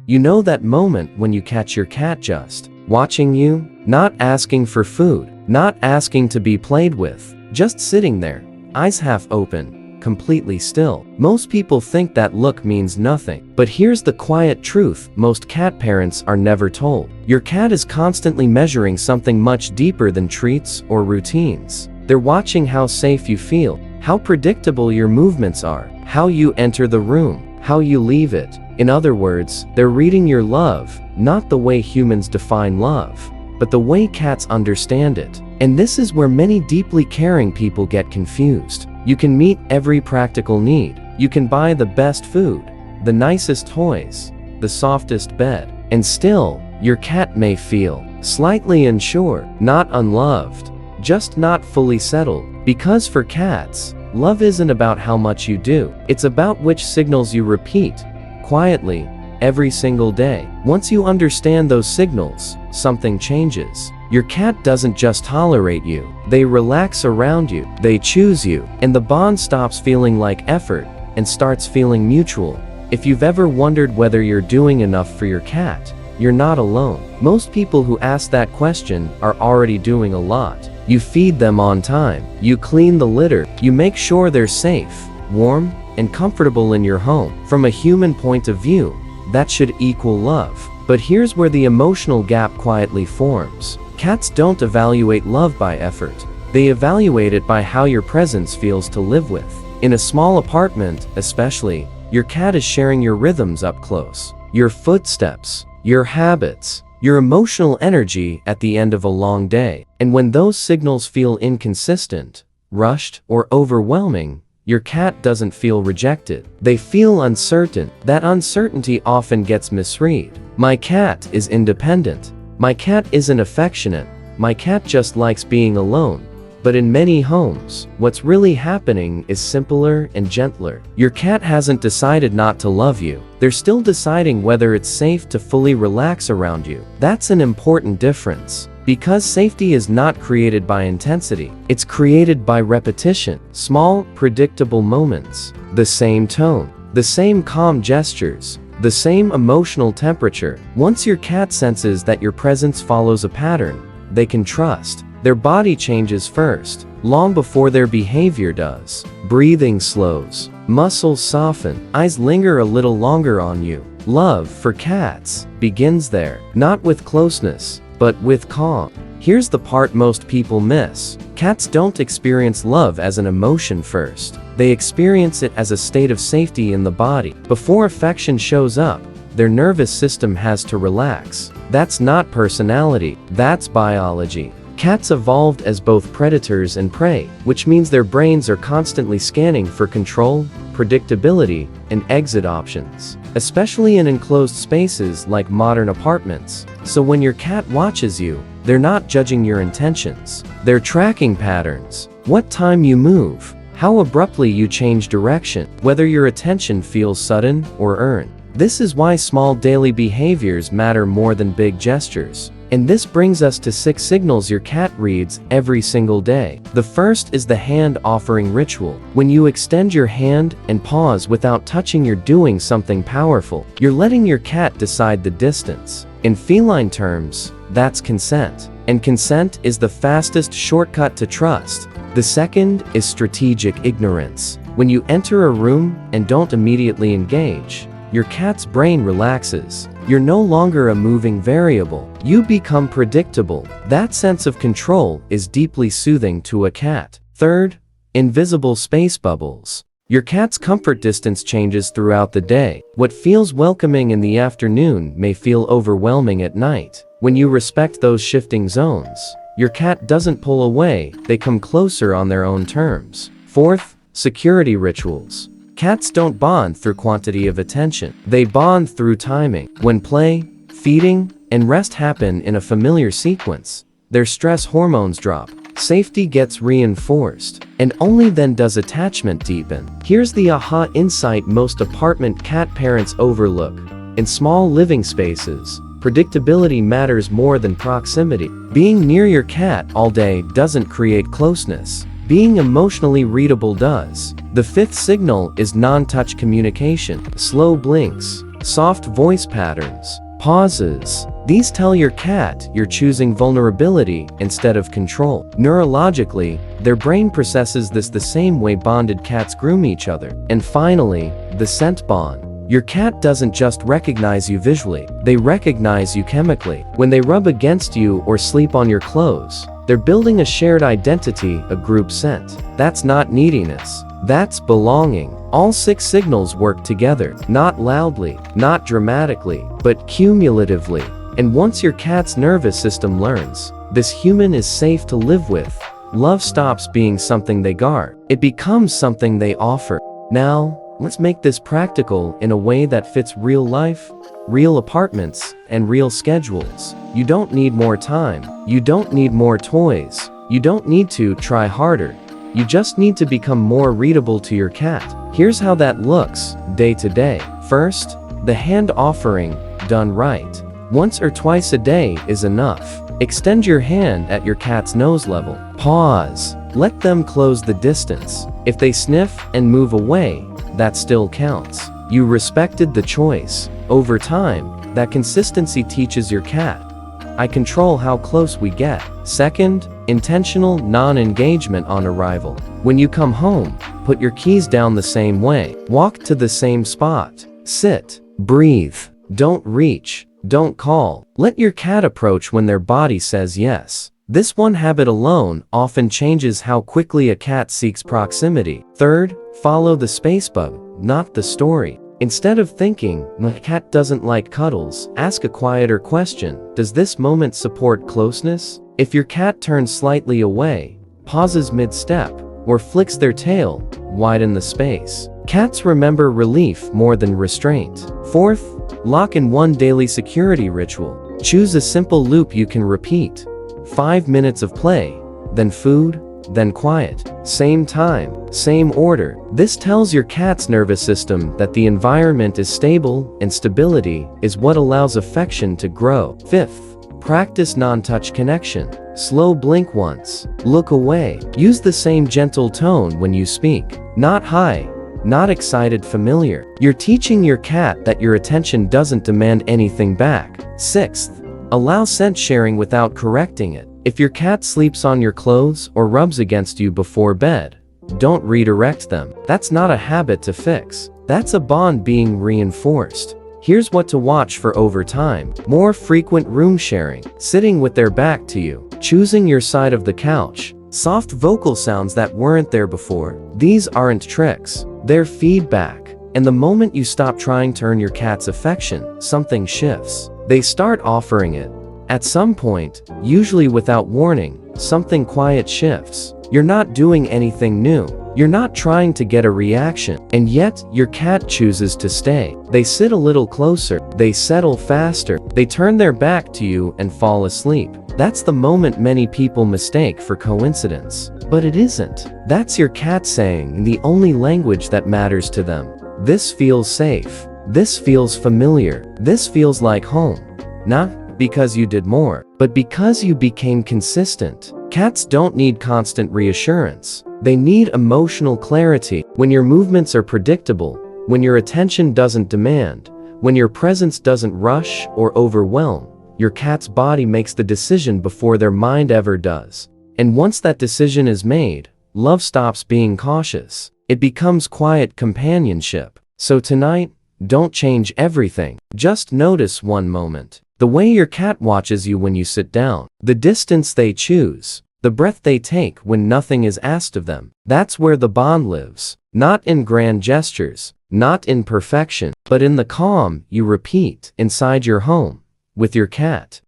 You know that moment when you catch your cat just watching you, not asking for food, not asking to be played with, just sitting there, eyes half open, completely still. Most people think that look means nothing. But here's the quiet truth most cat parents are never told. Your cat is constantly measuring something much deeper than treats or routines. They're watching how safe you feel, how predictable your movements are, how you enter the room, how you leave it. In other words, they're reading your love, not the way humans define love, but the way cats understand it. And this is where many deeply caring people get confused. You can meet every practical need. You can buy the best food, the nicest toys, the softest bed, and still, your cat may feel slightly unsure, not unloved, just not fully settled. Because for cats, love isn't about how much you do. It's about which signals you repeat, quietly, every single day. Once you understand those signals, something changes. Your cat doesn't just tolerate you, they relax around you, they choose you, and the bond stops feeling like effort and starts feeling mutual. If you've ever wondered whether you're doing enough for your cat, you're not alone. Most people who ask that question are already doing a lot. You feed them on time, you clean the litter, you make sure they're safe, warm, and comfortable in your home. From a human point of view, that should equal love. But here's where the emotional gap quietly forms. Cats don't evaluate love by effort. They evaluate it by how your presence feels to live with. In a small apartment, especially, your cat is sharing your rhythms up close. Your footsteps, your habits, your emotional energy at the end of a long day. And when those signals feel inconsistent, rushed, or overwhelming, your cat doesn't feel rejected. They feel uncertain. That uncertainty often gets misread. My cat is independent. My cat isn't affectionate. My cat just likes being alone. But in many homes, what's really happening is simpler and gentler. Your cat hasn't decided not to love you. They're still deciding whether it's safe to fully relax around you. That's an important difference. Because safety is not created by intensity, it's created by repetition. Small, predictable moments, the same tone, the same calm gestures, the same emotional temperature. Once your cat senses that your presence follows a pattern, they can trust. Their body changes first, long before their behavior does. Breathing slows, muscles soften, eyes linger a little longer on you. Love, for cats, begins there, not with closeness, but with calm. Here's the part most people miss. Cats don't experience love as an emotion first. They experience it as a state of safety in the body. Before affection shows up, their nervous system has to relax. That's not personality, that's biology. Cats evolved as both predators and prey, which means their brains are constantly scanning for control, predictability, and exit options, especially in enclosed spaces like modern apartments. So when your cat watches you, they're not judging your intentions. They're tracking patterns. What time you move, how abruptly you change direction, whether your attention feels sudden or earned. This is why small daily behaviors matter more than big gestures. And this brings us to 6 signals your cat reads every single day. The first is the hand offering ritual. When you extend your hand and pause without touching, you're doing something powerful. You're letting your cat decide the distance. In feline terms, that's consent. And consent is the fastest shortcut to trust. The second is strategic ignorance. When you enter a room and don't immediately engage, your cat's brain relaxes. You're no longer a moving variable. You become predictable. That sense of control is deeply soothing to a cat. Third, invisible space bubbles. Your cat's comfort distance changes throughout the day. What feels welcoming in the afternoon may feel overwhelming at night. When you respect those shifting zones, your cat doesn't pull away, they come closer on their own terms. Fourth, security rituals. Cats don't bond through quantity of attention. They bond through timing. When play, feeding, and rest happen in a familiar sequence, their stress hormones drop. Safety gets reinforced, and only then does attachment deepen. Here's the aha insight most apartment cat parents overlook. In small living spaces, predictability matters more than proximity. Being near your cat all day doesn't create closeness. Being emotionally readable does. The fifth signal is non-touch communication. Slow blinks, soft voice patterns, pauses. These tell your cat you're choosing vulnerability instead of control. Neurologically, their brain processes this the same way bonded cats groom each other. And finally, the scent bond. Your cat doesn't just recognize you visually, they recognize you chemically. When they rub against you or sleep on your clothes, they're building a shared identity, a group scent. That's not neediness. That's belonging. All 6 signals work together, not loudly, not dramatically, but cumulatively. And once your cat's nervous system learns, this human is safe to live with, love stops being something they guard. It becomes something they offer. Now, let's make this practical in a way that fits real life, real apartments, and real schedules. You don't need more time. You don't need more toys. You don't need to try harder. You just need to become more readable to your cat. Here's how that looks, day to day. First, the hand offering, done right. Once or twice a day is enough. Extend your hand at your cat's nose level. Pause. Let them close the distance. If they sniff and move away, that still counts. You respected the choice. Over time, that consistency teaches your cat, I control how close we get. Second, intentional non-engagement on arrival. When you come home, put your keys down the same way. Walk to the same spot. Sit. Breathe. Don't reach. Don't call. Let your cat approach when their body says yes. This one habit alone often changes how quickly a cat seeks proximity. Third, follow the space bug, not the story. Instead of thinking, my cat doesn't like cuddles, ask a quieter question. Does this moment support closeness? If your cat turns slightly away, pauses mid-step, or flicks their tail, widen the space. Cats remember relief more than restraint. Fourth, lock in one daily security ritual. Choose a simple loop you can repeat. 5 minutes of play, then food, then quiet. Same time, same order. This tells your cat's nervous system that the environment is stable, and stability is what allows affection to grow. Fifth, practice non-touch connection. Slow blink once. Look away. Use the same gentle tone when you speak. Not high, not excited, familiar. You're teaching your cat that your attention doesn't demand anything back. Sixth, allow scent sharing without correcting it. If your cat sleeps on your clothes or rubs against you before bed, don't redirect them. That's not a habit to fix. That's a bond being reinforced. Here's what to watch for over time. More frequent room sharing, sitting with their back to you, choosing your side of the couch, soft vocal sounds that weren't there before. These aren't tricks, they're feedback. And the moment you stop trying to earn your cat's affection, something shifts. They start offering it. At some point, usually without warning, something quiet shifts. You're not doing anything new. You're not trying to get a reaction. And yet, your cat chooses to stay. They sit a little closer. They settle faster. They turn their back to you and fall asleep. That's the moment many people mistake for coincidence. But it isn't. That's your cat saying in the only language that matters to them. This feels safe. This feels familiar. This feels like home. Not because you did more, but because you became consistent. Cats don't need constant reassurance. They need emotional clarity. When your movements are predictable, when your attention doesn't demand, when your presence doesn't rush or overwhelm, your cat's body makes the decision before their mind ever does. And once that decision is made, love stops being cautious. It becomes quiet companionship. So tonight, don't change everything. Just notice one moment. The way your cat watches you when you sit down. The distance they choose. The breath they take when nothing is asked of them. That's where the bond lives. Not in grand gestures. Not in perfection. But in the calm you repeat inside your home with your cat.